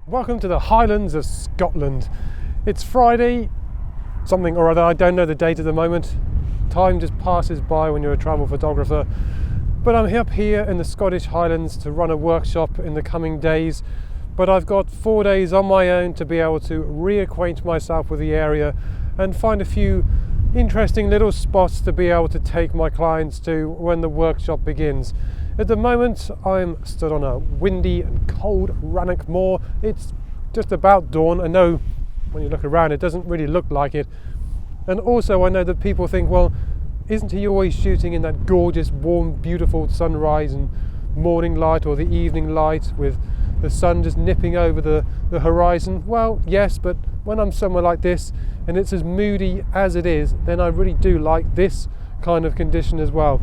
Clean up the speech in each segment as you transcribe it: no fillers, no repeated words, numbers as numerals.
Welcome to the Highlands of Scotland. It's Friday, something or other, I don't know the date at the moment. Time just passes by when you're a travel photographer. But I'm up here in the Scottish Highlands to run a workshop in the coming days. But I've got 4 days on my own to be able to reacquaint myself with the area and find a few interesting little spots to be able to take my clients to when the workshop begins. At the moment, I'm stood on a windy and cold Rannoch Moor. It's just about dawn. I know when you look around, it doesn't really look like it. And also, I know that people think, well, isn't he always shooting in that gorgeous, warm, beautiful sunrise and morning light or the evening light with the sun just nipping over the horizon? Well, yes, but when I'm somewhere like this and it's as moody as it is, then I really do like this kind of condition as well.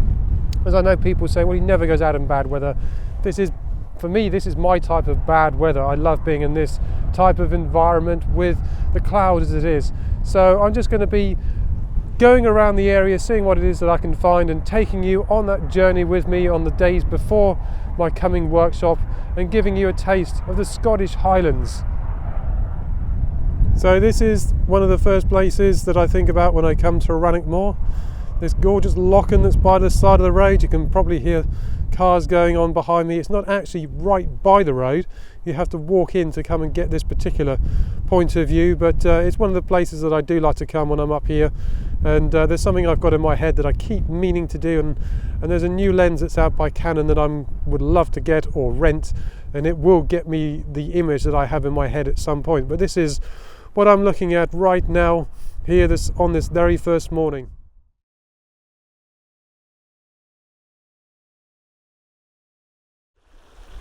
As I know people say, well, he never goes out in bad weather. For me, this is my type of bad weather. I love being in this type of environment with the clouds as it is. So I'm just going to be going around the area, seeing what it is that I can find and taking you on that journey with me on the days before my coming workshop and giving you a taste of the Scottish Highlands. So this is one of the first places that I think about when I come to Rannoch Moor. This gorgeous lochen that's by the side of the road. You can probably hear cars going on behind me. It's not actually right by the road. You have to walk in to come and get this particular point of view, but it's one of the places that I do like to come when I'm up here. And there's something I've got in my head that I keep meaning to do, and there's a new lens that's out by Canon that I would love to get or rent, and it will get me the image that I have in my head at some point. But this is what I'm looking at right now here on this very first morning.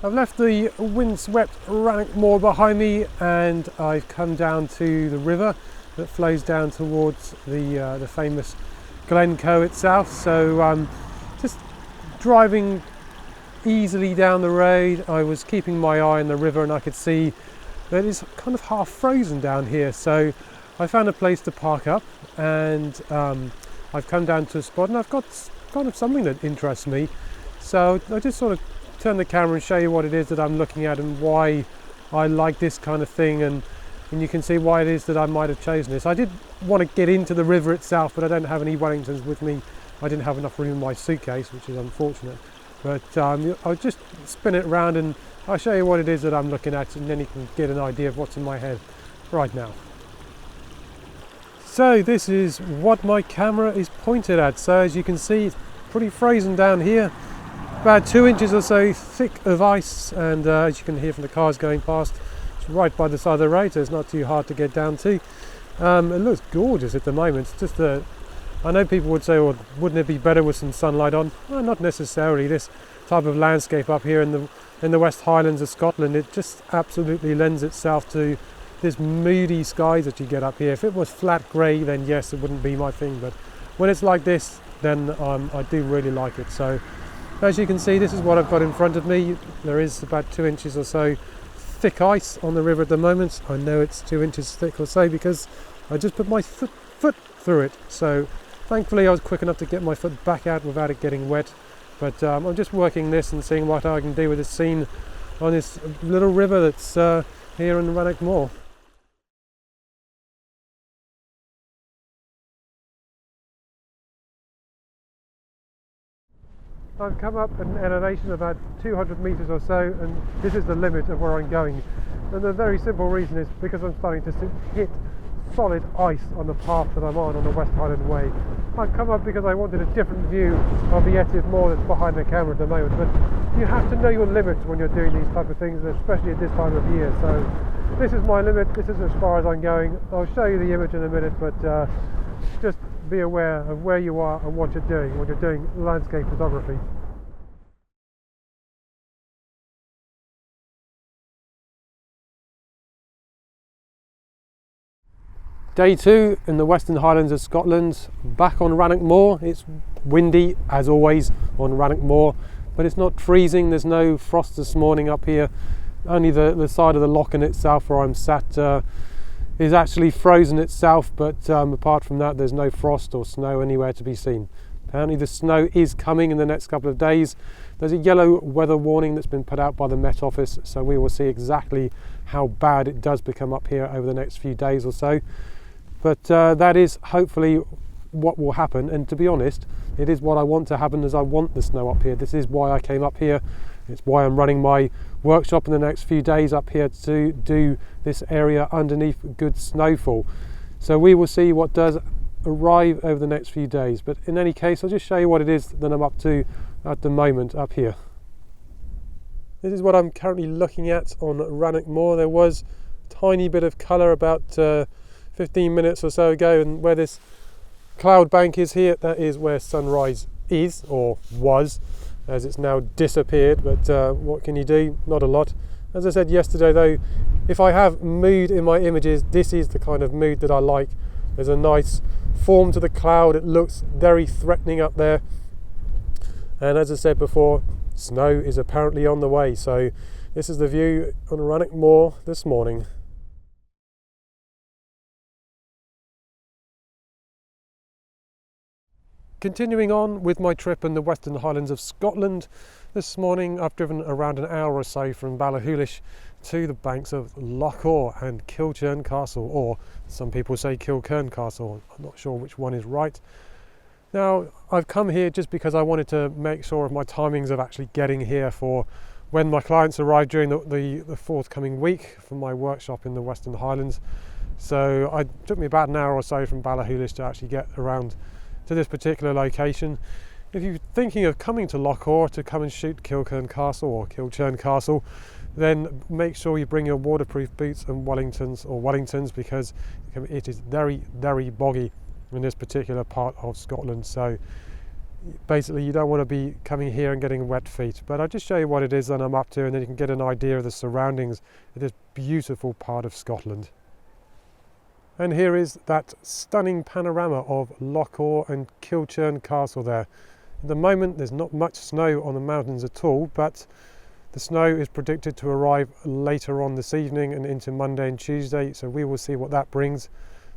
I've left the windswept Rannoch Moor behind me and I've come down to the river that flows down towards the famous Glencoe itself. So just driving easily down the road, I was keeping my eye on the river and I could see that it's kind of half frozen down here. So I found a place to park up and I've come down to a spot and I've got kind of something that interests me. So I just sort of turn the camera and show you what it is that I'm looking at and why I like this kind of thing, and you can see why it is that I might have chosen this. I did want to get into the river itself, but I don't have any Wellingtons with me. I didn't have enough room in my suitcase, which is unfortunate. But I'll just spin it around and I'll show you what it is that I'm looking at, and then you can get an idea of what's in my head right now. So this is what my camera is pointed at. So as you can see, it's pretty frozen down here. About 2 inches or so thick of ice, and as you can hear from the cars going past, it's right by the side of the road, so it's not too hard to get down to. It looks gorgeous at the moment. It's just I know people would say, well, wouldn't it be better with some sunlight on? Well, not necessarily. This type of landscape up here in the West Highlands of Scotland, it just absolutely lends itself to this moody skies that you get up here. If it was flat grey, then yes, it wouldn't be my thing, but when it's like this, then I do really like it. So as you can see, this is what I've got in front of me. There is about 2 inches or so thick ice on the river at the moment. I know it's 2 inches thick or so because I just put my foot through it. So thankfully I was quick enough to get my foot back out without it getting wet. But I'm just working this and seeing what I can do with this scene on this little river that's here in Rannoch Moor. I've come up at an elevation of about 200 metres or so, and this is the limit of where I'm going. And the very simple reason is because I'm starting to hit solid ice on the path that I'm on the West Highland Way. I've come up because I wanted a different view of the F2.8 Moor that's behind the camera at the moment, but you have to know your limits when you're doing these type of things, especially at this time of year. So this is my limit, this is as far as I'm going. I'll show you the image in a minute, but just be aware of where you are and what you're doing when you're doing landscape photography. Day 2 in the Western Highlands of Scotland, back on Rannoch Moor. It's windy as always on Rannoch Moor, but it's not freezing. There's no frost this morning up here. Only the side of the lochen itself where I'm sat is actually frozen itself, but apart from that there's no frost or snow anywhere to be seen. Apparently the snow is coming in the next couple of days. There's a yellow weather warning that's been put out by the Met Office, so we will see exactly how bad it does become up here over the next few days or so. But that is hopefully what will happen, and to be honest, it is what I want to happen, as I want the snow up here. This is why I came up here. It's why I'm running my workshop in the next few days up here to do this area underneath good snowfall. So we will see what does arrive over the next few days, but in any case I'll just show you what it is that I'm up to at the moment up here. This is what I'm currently looking at on Rannoch Moor. There was a tiny bit of colour about 15 minutes or so ago, and where this cloud bank is here, that is where sunrise is, or was, as it's now disappeared, but what can you do? Not a lot. As I said yesterday though, if I have mood in my images, this is the kind of mood that I like. There's a nice form to the cloud, it looks very threatening up there, and as I said before, snow is apparently on the way. So this is the view on Rannoch Moor this morning. Continuing on with my trip in the Western Highlands of Scotland, this morning I've driven around an hour or so from Ballachulish to the banks of Loch Awe and Kilchurn Castle, or some people say Kilchurn Castle, I'm not sure which one is right. Now I've come here just because I wanted to make sure of my timings of actually getting here for when my clients arrive during the forthcoming week from my workshop in the Western Highlands. So it took me about an hour or so from Ballachulish to actually get around to this particular location. If you're thinking of coming to Loch Awe to come and shoot Kilchurn Castle or Kilchurn Castle, then make sure you bring your waterproof boots and Wellingtons, because it is very, very boggy in this particular part of Scotland. So basically you don't want to be coming here and getting wet feet. But I'll just show you what it is that I'm up to, and then you can get an idea of the surroundings of this beautiful part of Scotland. And here is that stunning panorama of Loch Awe and Kilchurn Castle there. At the moment there's not much snow on the mountains at all, but the snow is predicted to arrive later on this evening and into Monday and Tuesday, so we will see what that brings.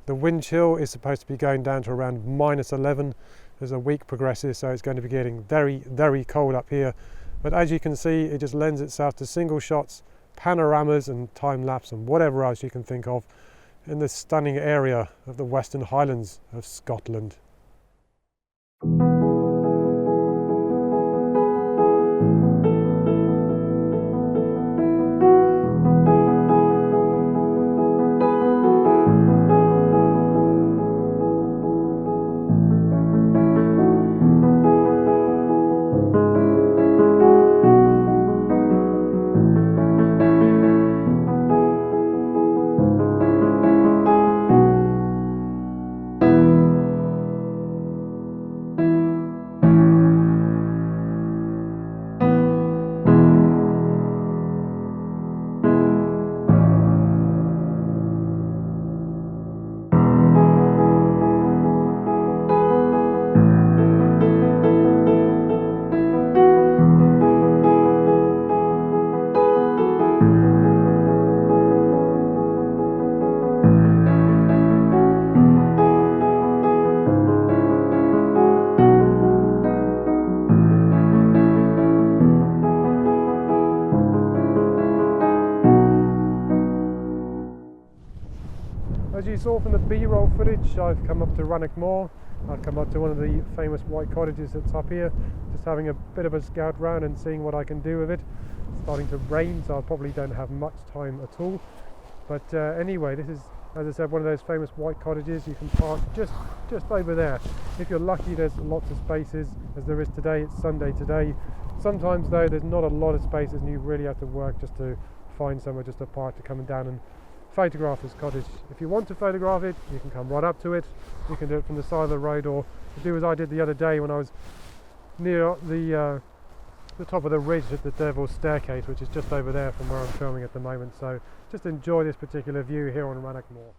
The wind chill is supposed to be going down to around -11 as the week progresses, so it's going to be getting very, very cold up here. But as you can see, it just lends itself to single shots, panoramas and time lapse and whatever else you can think of in this stunning area of the Western Highlands of Scotland. As you saw from the B-roll footage, I've come up to Rannoch Moor. I've come up to one of the famous white cottages that's up here, just having a bit of a scout round and seeing what I can do with it. It's starting to rain, so I probably don't have much time at all. But anyway, this is, as I said, one of those famous white cottages. You can park just over there. If you're lucky, there's lots of spaces, as there is today. It's Sunday today. Sometimes though, there's not a lot of spaces and you really have to work just to find somewhere just to park to come down and photograph this cottage. If you want to photograph it, you can come right up to it. You can do it from the side of the road, or do as I did the other day when I was near the top of the ridge at the Devil's Staircase, which is just over there from where I'm filming at the moment. So just enjoy this particular view here on Rannoch Moor.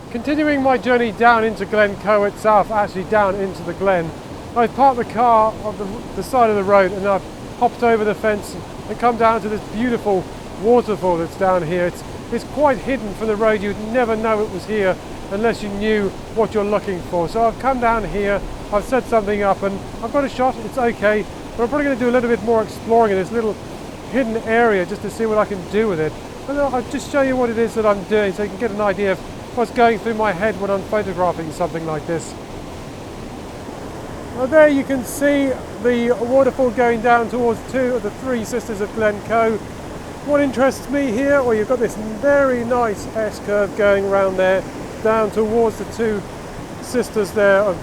Continuing my journey down into Glencoe itself, actually down into the glen, I've parked the car on the side of the road and I've hopped over the fence and come down to this beautiful waterfall that's down here. It's quite hidden from the road. You'd never know it was here unless you knew what you're looking for. So I've come down here I've set something up and I've got a shot, it's okay, but I'm probably going to do a little bit more exploring in this little hidden area just to see what I can do with it. And I'll just show you what it is that I'm doing so you can get an idea of what's going through my head when I'm photographing something like this. Well, there you can see the waterfall going down towards two of the three sisters of Glencoe. What interests me here, well, you've got this very nice S-curve going around there down towards the two sisters there of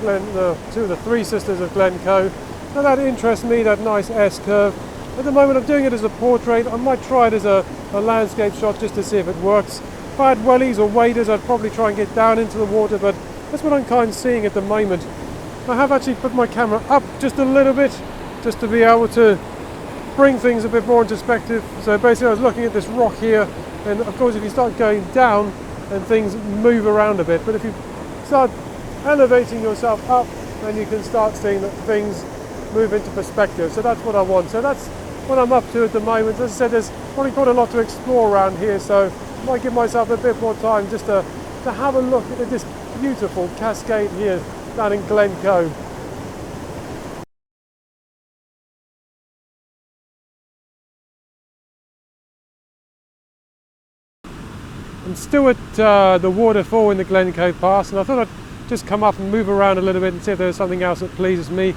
two of the three sisters of Glencoe. Now that interests me, that nice S-curve. At the moment I'm doing it as a portrait. I might try it as a landscape shot just to see if it works. If I had wellies or waders, I'd probably try and get down into the water, but that's what I'm kind of seeing at the moment. I have actually put my camera up just a little bit, just to be able to bring things a bit more into perspective. So basically I was looking at this rock here, and of course if you start going down, then things move around a bit. But if you start elevating yourself up, then you can start seeing that things move into perspective. So that's what I want. So that's what I'm up to at the moment. As I said, there's probably quite a lot to explore around here, so I might give myself a bit more time just to have a look at this beautiful cascade here down in Glencoe. I'm still at the waterfall in the Glencoe Pass, and I thought I'd just come up and move around a little bit and see if there's something else that pleases me.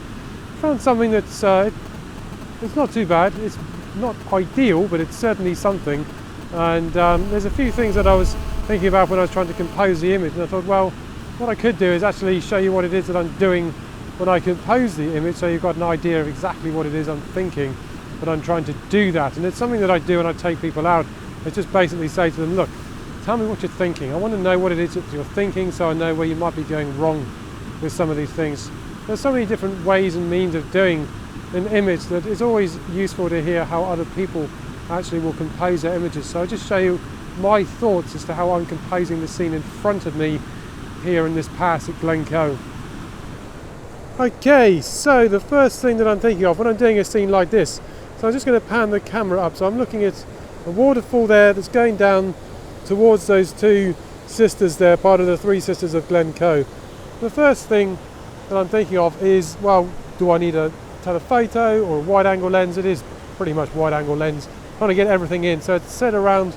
Found something that's it's not too bad. It's not ideal, but it's certainly something. And there's a few things that I was thinking about when I was trying to compose the image, and I thought, well, what I could do is actually show you what it is that I'm doing when I compose the image, so you've got an idea of exactly what it is I'm thinking, but I'm trying to do that. And it's something that I do when I take people out. I just basically say to them, look, tell me what you're thinking. I want to know what it is that you're thinking, so I know where you might be going wrong with some of these things. There's so many different ways and means of doing an image that it's always useful to hear how other people actually will compose their images. So I'll just show you my thoughts as to how I'm composing the scene in front of me here in this pass at Glencoe. Okay, so the first thing that I'm thinking of when I'm doing a scene like this, so I'm just going to pan the camera up. So I'm looking at a waterfall there that's going down towards those two sisters there, part of the three sisters of Glencoe. The first thing that I'm thinking of is, well, do I need a telephoto or a wide angle lens? It is pretty much wide angle lens, trying to get everything in. So it's set around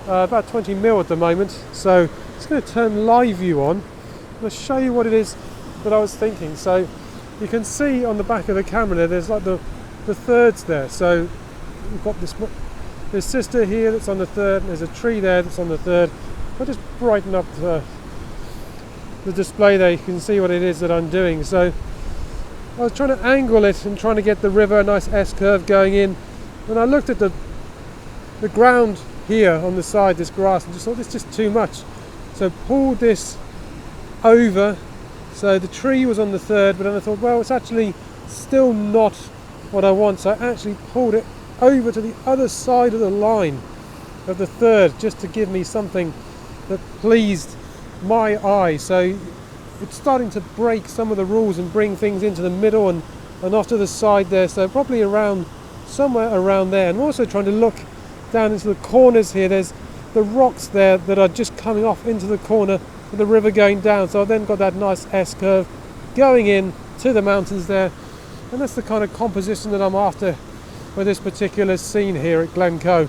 about 20mm at the moment. So I'm just going to turn live view on. I'm going to show you what it is that I was thinking. So you can see on the back of the camera there, there's like the thirds there. So we've got this sister here that's on the third, and there's a tree there that's on the third. I'll just brighten up the display there, you can see what it is that I'm doing. So I was trying to angle it and trying to get the river, a nice S-curve going in. And I looked at the ground here on the side, this grass, and just thought it's just too much. So pulled this over, so the tree was on the third, but then I thought, well, it's actually still not what I want. So I actually pulled it over to the other side of the line of the third, just to give me something that pleased my eye. So it's starting to break some of the rules and bring things into the middle and off to the side there, so probably around somewhere around there. And I'm also trying to look down into the corners here. There's the rocks there that are just coming off into the corner with the river going down, so I've then got that nice S-curve going in to the mountains there, and that's the kind of composition that I'm after for this particular scene here at Glencoe.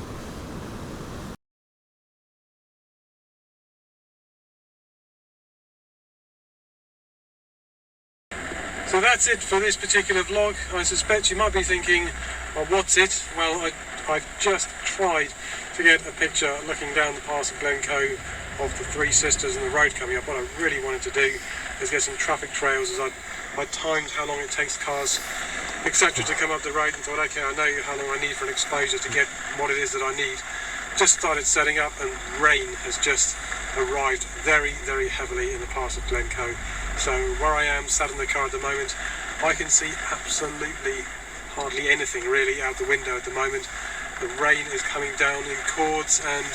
So that's it for this particular vlog. I suspect you might be thinking, well, what's it? Well, I've just tried to get a picture looking down the pass of Glencoe of the three sisters and the road coming up. What I really wanted to do is get some traffic trails, as I timed how long it takes cars, etc., to come up the road, and thought, okay, I know how long I need for an exposure to get what it is that I need. Just started setting up, and rain has just arrived very, very heavily in the pass of Glencoe. So where I am sat in the car at the moment, I can see absolutely hardly anything really out the window at the moment. The rain is coming down in cords and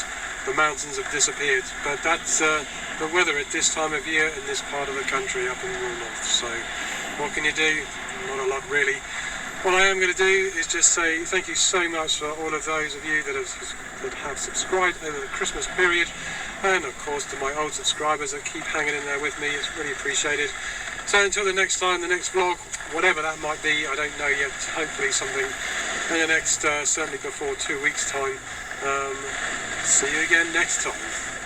the mountains have disappeared. But that's the weather at this time of year in this part of the country up in the north. So what can you do? Not a lot really. What I am going to do is just say thank you so much for all of those of you that have subscribed over the Christmas period. and of course to my old subscribers that keep hanging in there with me. It's really appreciated. So until the next time, the next vlog, whatever that might be, I don't know yet, hopefully something in the next, certainly before 2 weeks time. See you again next time.